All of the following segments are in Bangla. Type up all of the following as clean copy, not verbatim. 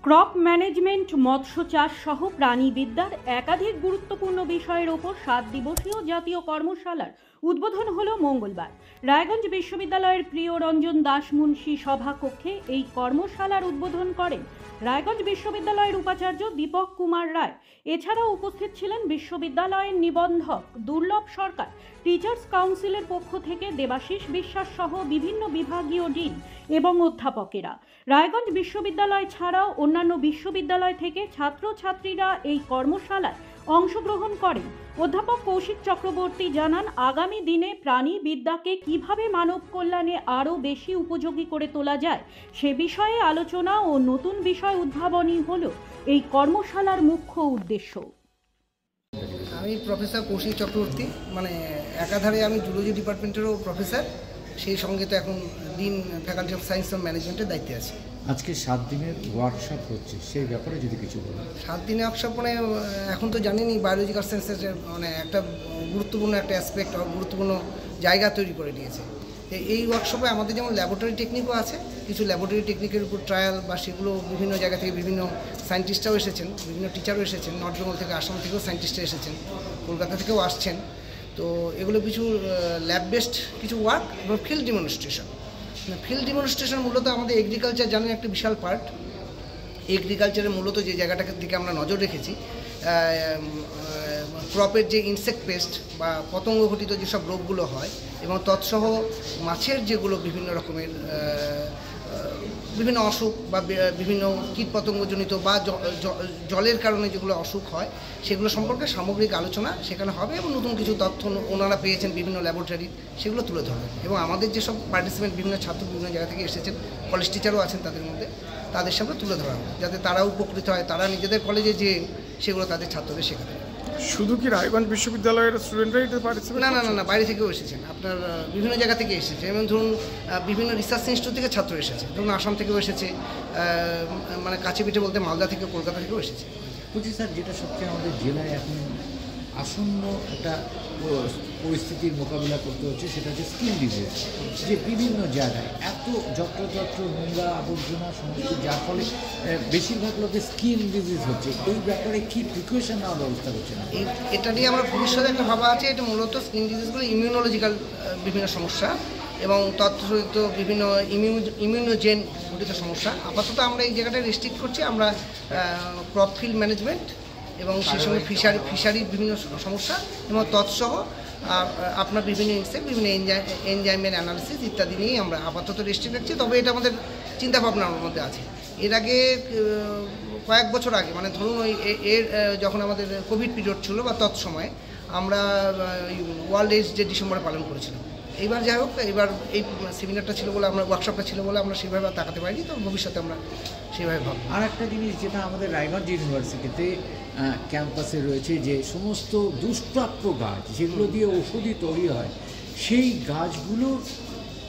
ক্রপ ম্যানেজমেন্ট, মৎস্য চাষ সহ প্রাণীবিদ্যার একাধিক গুরুত্বপূর্ণ বিষয়ের ওপর 7 দিবসীয় জাতীয় কর্মশালার উদ্বোধন হলো মঙ্গলবার। রায়গঞ্জ বিশ্ববিদ্যালয়ের প্রিয়রঞ্জন দাস মুন্সি সভাকক্ষে এই কর্মশালার উদ্বোধন করেন রায়গঞ্জ বিশ্ববিদ্যালয়ের উপাচার্য দীপক কুমার রায়। এছাড়াও উপস্থিত ছিলেন বিশ্ববিদ্যালয়ের নিবন্ধক দুর্লভ সরকার, টিচার্স কাউন্সিলের পক্ষ থেকে দেবাশিস বিশ্বাস সহ বিভিন্ন বিভাগীয় ডিন এবং অধ্যাপকেরা। রায়গঞ্জ বিশ্ববিদ্যালয় ছাড়াও অন্যান্য বিশ্ববিদ্যালয় থেকে ছাত্রছাত্রীরা এই কর্মশালায় অংশগ্রহণ করেন। অধ্যাপক কৌশিক চক্রবর্তী জানান, আগামী দিনে প্রাণীবিদ্যাকে কিভাবে মানব কল্যাণে আরও বেশি উপযোগী করে তোলা যায় সে বিষয়ে আলোচনা ও নতুন বিষয় উদ্ভাবনী হলো এই কর্মশালার মুখ্য উদ্দেশ্য। আমি প্রফেসর কৌশিক চক্রবর্তী, একাধারে আমি জুলজি ডিপার্টমেন্টেরও প্রফেসর, সেই সঙ্গে তো এখন dean faculty of science and ম্যানেজমেন্টের দায়িত্বে আছি। আজকে 7 দিনের ওয়ার্কশপ হচ্ছে, সেই ব্যাপারে যদি কিছু বলেন। 7 দিনের ওয়ার্কশপ এখন তো জানেনই বায়োলজিক্যাল সায়েন্সের একটা গুরুত্বপূর্ণ একটা অ্যাসপেক্ট, গুরুত্বপূর্ণ জায়গা তৈরি করে নিয়েছে। এই ওয়ার্কশপে আমাদের যেমন ল্যাবরেটরি টেকনিকও আছে, কিছু ল্যাবরেটরি টেকনিকের উপর ট্রায়াল বা সেগুলো বিভিন্ন জায়গা থেকে বিভিন্ন সায়েন্টিস্টরাও এসেছেন, বিভিন্ন টিচারও এসেছেন, নর্থ বেঙ্গল থেকে, আসাম থেকেও সায়েন্টিস্টরা এসেছেন, কলকাতা থেকেও আসছেন। তো এগুলো কিছু ল্যাব বেসড কিছু ওয়ার্ক এবং ফিল্ড ডেমনস্ট্রেশন। ফিল্ড ডেমনস্ট্রেশন মূলত আমাদের এগ্রিকালচার জানেন একটা বিশাল পার্ট। এগ্রিকালচারের মূলত যে জায়গাটাকে দিকে আমরা নজর রেখেছি, ক্রপের যে ইনসেক্ট পেস্ট বা পতঙ্গ ঘটিত যেসব রোগগুলো হয় এবং তৎসহ মাছের যেগুলো বিভিন্ন রকমের বিভিন্ন অসুখ বা বিভিন্ন কীটপতঙ্গজনিত বা জলের কারণে যেগুলো অসুখ হয় সেগুলো সম্পর্কে সামগ্রিক আলোচনা সেখানে হবে এবং নতুন কিছু তথ্য ওনারা পেয়েছেন বিভিন্ন ল্যাবরেটরি, সেগুলো তুলে ধরবেন। এবং আমাদের যেসব পার্টিসিপেন্ট বিভিন্ন ছাত্র বিভিন্ন জায়গা থেকে এসেছেন, কলেজ টিচারও আছেন তাদের মধ্যে, তাদের সামনে তুলে ধরা হবে যাতে তারাও উপকৃত হয়, তারা নিজেদের কলেজে যে সেগুলো তাদের ছাত্রদের শেখাতে। শুধু কি রায়গঞ্জ বিশ্ববিদ্যালয়ের স্টুডেন্টরাই এটা পার্টিসিপেট? না, বাইরে থেকেও এসেছেন, আপনার বিভিন্ন জায়গা থেকে এসেছে। যেমন ধরুন বিভিন্ন রিসার্চ ইনস্টিটিউট থেকে ছাত্র এসেছে, ধরুন আসাম থেকেও এসেছে, কাছে পিঠে বলতে মালদা থেকে, কলকাতা থেকেও এসেছে। বলছি স্যার, যেটা সবচেয়ে আমাদের জেলায় এখন আসন্ন একটা পরিস্থিতির মোকাবিলা করতে হচ্ছে সেটা হচ্ছে স্কিন ডিজিজ, যে বিভিন্ন জায়গায় এত যত্রতত্র নোংরা আবর্জনা সমস্ত, যার ফলে বেশিরভাগ লোকের স্কিন ডিজিজ হচ্ছে। এই ব্যাপারে কি প্রিকশন নেওয়ার ব্যবস্থা করছে না? এটা নিয়ে আমরা ভবিষ্যতে একটা ভাবা আছে। এটা মূলত স্কিন ডিজিজগুলো ইমিউনোলজিক্যাল বিভিন্ন সমস্যা এবং তৎসহিত বিভিন্ন ইমিউনোজেন ঘটিত সমস্যা। আপাতত আমরা এই জায়গাটা রেস্ট্রিক্ট করছি। আমরা ক্রপ ফিল্ড ম্যানেজমেন্ট এবং সেই সঙ্গে ফিশারির বিভিন্ন সমস্যা এবং তৎসহ আপনার বিভিন্ন ইনসেক্ট, বিভিন্ন এনজাইমের অ্যানালিসিস ইত্যাদি নিয়েই আমরা আপাতত রেস্ট্রিক্ট রাখছি। তবে এটা আমাদের চিন্তাভাবনার মধ্যে আছে। এর আগে কয়েক বছর আগে, ধরুন যখন আমাদের কোভিড পিরিয়ড ছিল বা তৎসময়ে আমরা ওয়ার্ল্ড এইডস ডে ডিসেম্বরে পালন করেছিলাম। এইবার যাই হোক, এইবার এই সেমিনারটা ছিল বলে, আমরা ওয়ার্কশপটা ছিল বলে আমরা সেভাবে তাকাতে পারিনি। তো ভবিষ্যতে আমরা সেভাবে ভাবব। আর একটা জিনিস যেটা আমাদের রায়গঞ্জ ইউনিভার্সিটিতে ক্যাম্পাসে রয়েছে, যে সমস্ত দুষ্প্রাপ্য গাছ যেগুলো দিয়ে ওষুধই তৈরি হয়, সেই গাছগুলো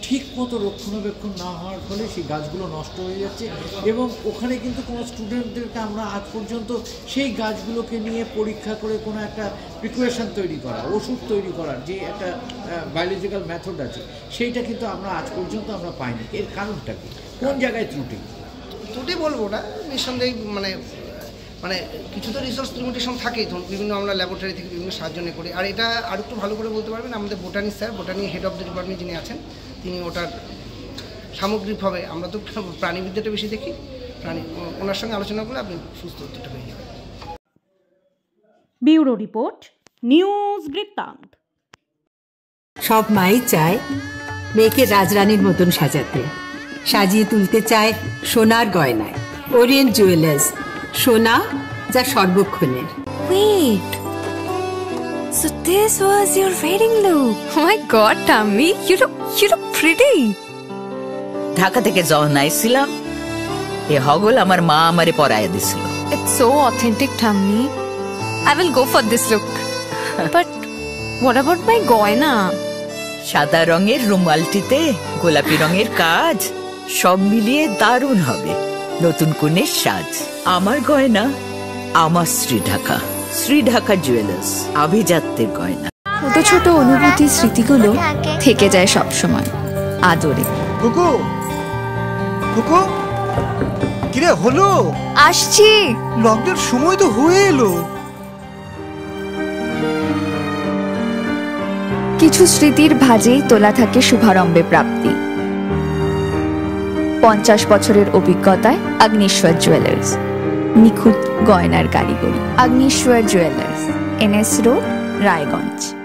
ঠিক মতো রক্ষণাবেক্ষণ না হওয়ার ফলে সেই গাছগুলো নষ্ট হয়ে যাচ্ছে। এবং ওখানে কিন্তু কোনো স্টুডেন্টদেরকে আমরা আজ পর্যন্ত সেই গাছগুলোকে নিয়ে পরীক্ষা করে কোনো একটা প্রিপারেশন তৈরি করা, ওষুধ তৈরি করার যে একটা বায়োলজিক্যাল মেথড আছে, সেইটা কিন্তু আমরা আজ পর্যন্ত আমরা পাইনি। এর কারণটা কি, কোন জায়গায় ত্রুটি বলবো না, নিঃসন্দেহে কিছু তো রিসোর্স লিমিটেশন থাকেই। ধরুন বিভিন্ন আমরা ল্যাবরেটরি থেকে বিভিন্ন সাহায্য নিয়ে করি। আর এটা আর একটু ভালো করে বলতে পারবেন আমাদের botany sir, botany head of the department যিনি আছেন, তিনি ওটার সামগ্রিকভাবে, আমরা তো প্রাণীবিদ্যাটা বেশি দেখি, ওনার সঙ্গে আলোচনা করলে আপনি সুস্থ উত্তরটা পেয়ে যাবেন। ব্যুরো রিপোর্ট, নিউজ বৃত্তান্ত। সব মাই চায় মেয়েকে রাজরানীর মতন সাজাতে, সাজিয়ে তুলতে চায় সোনার গয়নায়। ওরিয়েন্ট জুয়েলার্স, সোনা যা সর্বক্ষণের। Wait, so this was your wedding look? Oh my God, Tammy, you look pretty. Dhaka থেকে যখন আইছিলাম, এ হগল আমার মা আমারে পরাইয়া দিছিল। It's so authentic, Tammy. I will go for this look. But what about my goina? সাদা রঙের রুমালটিতে গোলাপি রঙের কাজ, সব মিলিয়ে দারুণ হবে নতুন কনের সাজ। আমার গয়না, আমার শ্রী ঢাকা জুয়েলার্স, আভিজাত্যের গয়না। ছোট ছোট অনুভূতি, স্মৃতিগুলো থেকে যায় সব সময় আদরে। কুকু, কিরে হলো? আসছি। লকডাউন সময় তো হয়ে এলো। কিছু স্মৃতির ভাজেই তোলা থাকে শুভারম্ভে প্রাপ্তি। 50 বছরের অভিজ্ঞতায় আগ্নেশ্বর জুয়েলার্স, নিখুঁত গয়নার কারিগরি। Agneshwar jewellers, NS road, Raiganj.